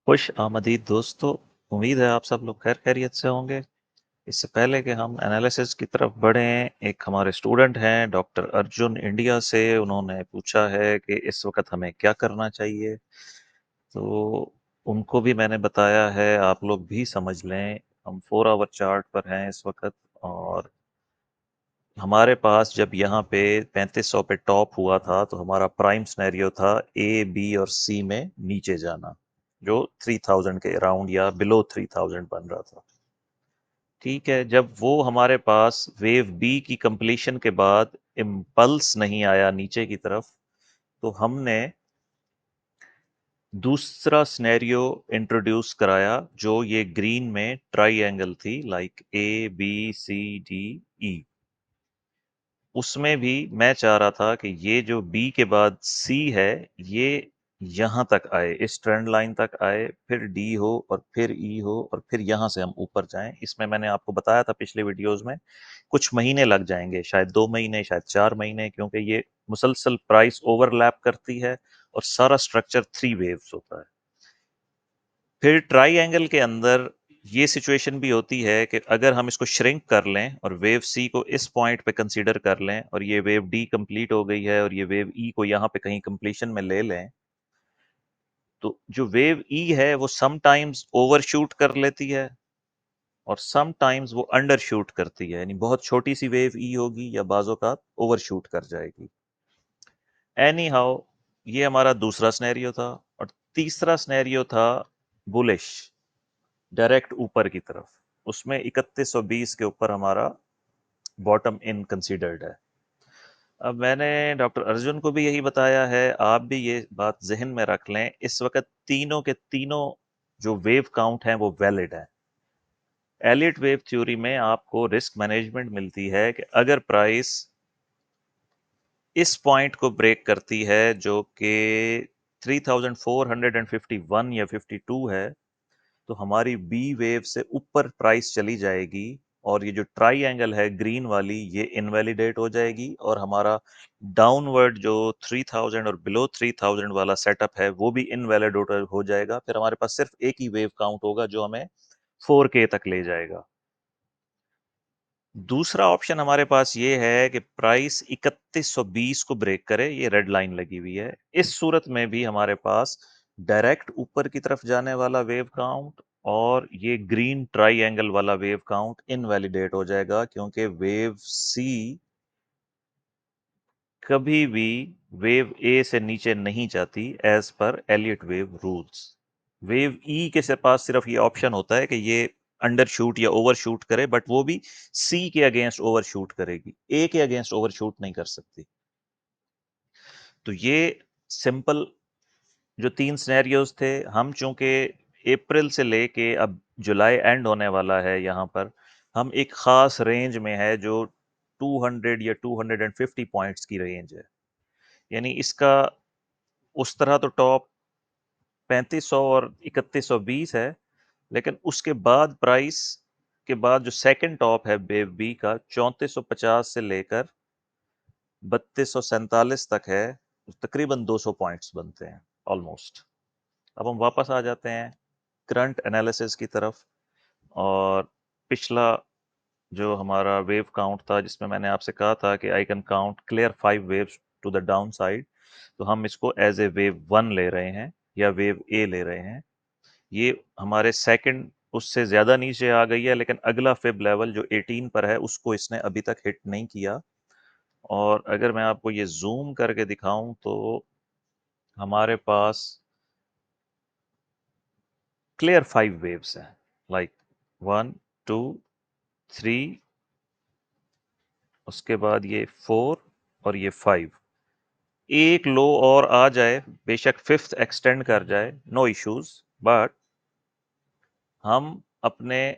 खुश आमदीद दोस्तों। उम्मीद है आप सब लोग खैर खैरियत से होंगे। इससे पहले कि हम एनालिसिस की तरफ बढ़ें, एक हमारे स्टूडेंट हैं डॉक्टर अर्जुन इंडिया से, उन्होंने पूछा है कि इस वक्त हमें क्या करना चाहिए। तो उनको भी मैंने बताया है, आप लोग भी समझ लें। हम 4 आवर चार्ट पर हैं इस वक्त, और हमारे पास जब यहाँ पे 3500 पे टॉप हुआ था तो हमारा प्राइम सिनेरियो था ए बी और सी में नीचे जाना, जो 3000 के अराउंड या बिलो 3000 बन रहा था। ठीक है, जब वो हमारे पास वेव बी की कंप्लीशन के बाद इम्पल्स नहीं आया नीचे की तरफ, तो हमने दूसरा सिनेरियो इंट्रोड्यूस कराया, जो ये ग्रीन में ट्राइएंगल थी, like A B C D E. उसमें भी मैं चाह रहा था कि ये जो बी के बाद सी है, ये यहाँ तक आए, इस ट्रेंड लाइन तक आए, फिर डी हो और फिर ई हो और फिर यहाँ से हम ऊपर जाएं। इसमें मैंने आपको बताया था पिछले वीडियोस में, कुछ महीने लग जाएंगे, शायद 2 महीने, शायद 4 महीने, क्योंकि ये मुसलसल प्राइस ओवरलैप करती है और सारा स्ट्रक्चर 3 वेव्स होता है। फिर ट्राइएंगल के अंदर ये सिचुएशन भी होती है कि अगर हम इसको श्रिंक कर लें और वेव सी को इस पॉइंट पे कंसीडर कर लें, और ये वेव डी कंप्लीट हो गई है और ये वेव ई को यहाँ पे कहीं कंप्लीशन में ले लें, तो जो वेव ई है वो सम टाइम्स ओवरशूट कर लेती है और सम टाइम्स वो अंडरशूट करती है, यानी बहुत छोटी सी वेव ई होगी या बाजों का ओवरशूट कर जाएगी। एनी हाउ, ये हमारा दूसरा सिनेरियो था। और तीसरा सिनेरियो था बुलिश, डायरेक्ट ऊपर की तरफ। उसमें 3120 के ऊपर हमारा बॉटम इन कंसीडर्ड है। अब मैंने डॉक्टर अर्जुन को भी यही बताया है, आप भी ये बात जहन में रख लें, इस वक्त तीनों के तीनों जो वेव काउंट हैं वो वैलिड है। एलियट वेव थ्योरी में आपको रिस्क मैनेजमेंट मिलती है कि अगर प्राइस इस पॉइंट को ब्रेक करती है, जो कि 3451 या 52 है, तो हमारी बी वेव से ऊपर प्राइस चली जाएगी और ये जो ट्राई एंगल है ग्रीन वाली, ये इनवैलिडेट हो जाएगी और हमारा डाउनवर्ड जो 3000 और बिलो 3000 वाला सेटअप है वो भी इनवैलिड हो जाएगा। फिर हमारे पास सिर्फ एक ही वेव काउंट होगा जो हमें 4K तक ले जाएगा। दूसरा ऑप्शन हमारे पास ये है कि प्राइस 3120 को ब्रेक करे, ये रेड लाइन लगी हुई है। इस सूरत में भी हमारे पास डायरेक्ट ऊपर की तरफ जाने वाला वेव काउंट और ये ग्रीन ट्राइएंगल वाला वेव काउंट इनवैलिडेट हो जाएगा, क्योंकि वेव सी कभी भी वेव ए से नीचे नहीं जाती as per Elliott wave rules. Wave E के पास सिर्फ ये ऑप्शन होता है कि ये अंडर शूट या ओवर शूट करे, बट वो भी सी के अगेंस्ट ओवर शूट करेगी, ए के अगेंस्ट ओवर शूट नहीं कर सकती। तो ये सिंपल जो 3 सिनेरियोज थे, हम चूंकि अप्रैल से लेके अब जुलाई एंड होने वाला है, यहाँ पर हम एक खास रेंज में है जो 200 या 250 पॉइंट्स की रेंज है। यानी इसका उस तरह तो टॉप 3500 और 3120 है, लेकिन उसके बाद प्राइस के बाद जो सेकंड टॉप है वेव बी का, 3450 से लेकर 3247 तक है, तकरीबन 200 पॉइंट्स बनते हैं ऑलमोस्ट। अब हम वापस आ जाते हैं करंट एनालिसिस की तरफ। और पिछला जो हमारा वेव काउंट था, जिसमें मैंने आपसे कहा था कि I can count clear 5 waves to the down side, तो हम इसको एज ए वेव 1 ले रहे हैं या वेव ए ले रहे हैं। ये हमारे सेकंड उससे ज़्यादा नीचे आ गई है, लेकिन अगला फिब लेवल जो 18 पर है उसको इसने अभी तक हिट नहीं किया। और अगर मैं आपको ये जूम करके दिखाऊं तो हमारे पास क्लियर 5 वेव्स हैं, लाइक 1 2 3, उसके बाद ये 4 और ये 5। एक लो और आ जाए, बेशक फिफ्थ एक्सटेंड कर जाए, नो इश्यूज, बट हम अपने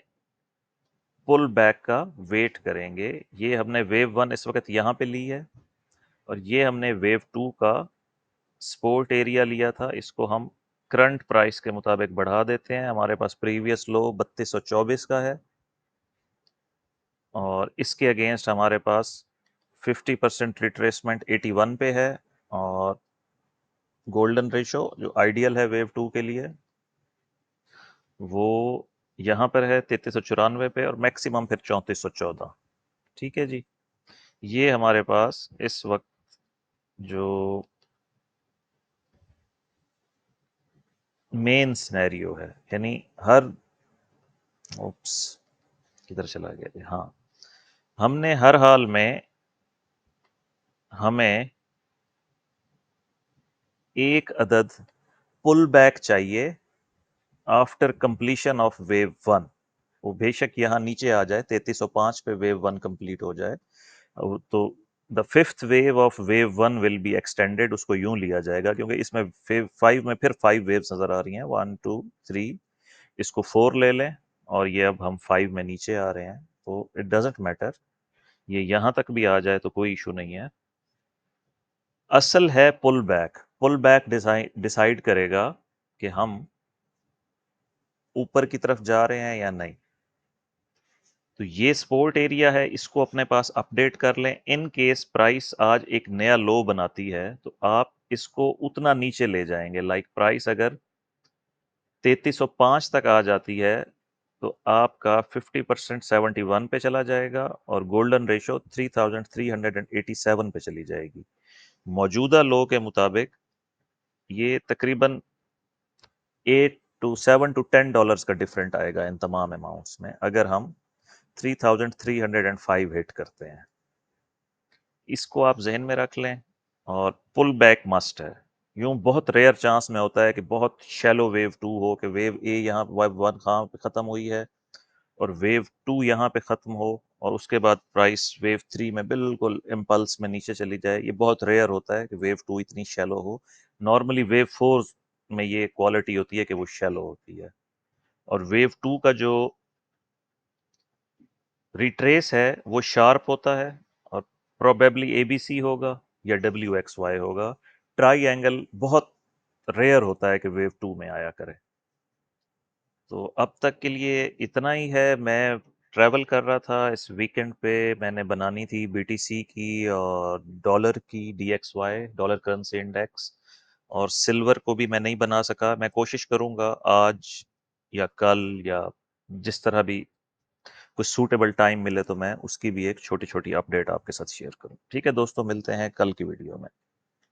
पुल बैक का वेट करेंगे। ये हमने वेव 1 इस वक्त यहाँ पे ली है और ये हमने वेव 2 का सपोर्ट एरिया लिया था, इसको हम करंट प्राइस के मुताबिक बढ़ा देते हैं। हमारे पास प्रीवियस लो 3224 का है और इसके अगेंस्ट हमारे पास 50% रिट्रेसमेंट 81 पे है, और गोल्डन रेशो जो आइडियल है वेव 2 के लिए वो यहाँ पर है 3394 पे और मैक्सिमम फिर 3414। ठीक है जी। ये हमारे पास इस वक्त जो मेन सिनेरियो है, यानी हर ओप्स किधर चला गया जी, हाँ, हमने हर हाल में हमें एक अदद पुल बैक चाहिए after completion of wave one. वो बेशक यहाँ नीचे आ जाए, 3305 पे वेव वन कंप्लीट हो जाए, तो the fifth wave of wave one will be extended, उसको यूं लिया जाएगा क्योंकि इसमें वेव फाइव में फिर 5 वेव्स नजर आ रही हैं, 1 2 3, इसको 4 ले लें और ये अब हम 5 में नीचे आ रहे हैं, तो इट डजेंट मैटर, ये यहाँ तक भी आ जाए तो कोई इशू नहीं है। असल है pull back. Pull back decide करेगा कि हम ऊपर की तरफ जा रहे हैं या नहीं। तो ये सपोर्ट एरिया है, इसको अपने पास अपडेट कर लें। इन केस प्राइस आज एक नया लो बनाती है तो आप इसको उतना नीचे ले जाएंगे, लाइक प्राइस अगर 3305 तक आ जाती है तो आपका 50% 71 पे चला जाएगा और गोल्डन रेशो 3387 पे चली जाएगी। मौजूदा लो के मुताबिक ये तकरीबन 8 to 7 to 10 डॉलर्स का डिफरेंट आएगा इन तमाम अमाउंट्स में, अगर हम 3305 हिट करते हैं। इसको आप जहन में रख लें और पुल बैक मस्ट है। यूं बहुत रेयर चांस में होता है कि बहुत शैलो वेव टू हो, कि वेव ए यहाँ वेव वन कहाँ पे ख़त्म हुई है और वेव टू यहाँ पे ख़त्म हो और उसके बाद प्राइस वेव थ्री में बिल्कुल इम्पल्स में नीचे चली जाए। ये बहुत रेयर होता है कि वेव टू इतनी शैलो हो। नॉर्मली वेव फोर में ये क्वालिटी होती है कि वो शैलो होती है। और वेव टू का जो रिट्रेस है वो शार्प होता है और प्रोबेबली एबीसी होगा या डब्ल्यू एक्स वाई होगा। ट्राई एंगल बहुत रेयर होता है कि वेव टू में आया करे। तो अब तक के लिए इतना ही है। मैं ट्रैवल कर रहा था इस वीकेंड पे, मैंने बनानी थी बीटीसी की और डॉलर की डीएक्सवाई, डॉलर करेंसी इंडेक्स, और सिल्वर को भी मैं नहीं बना सका। मैं कोशिश करूंगा आज या कल या जिस तरह भी कुछ सूटेबल टाइम मिले तो मैं उसकी भी एक छोटी छोटी अपडेट आपके साथ शेयर करूं। ठीक है दोस्तों, मिलते हैं कल की वीडियो में।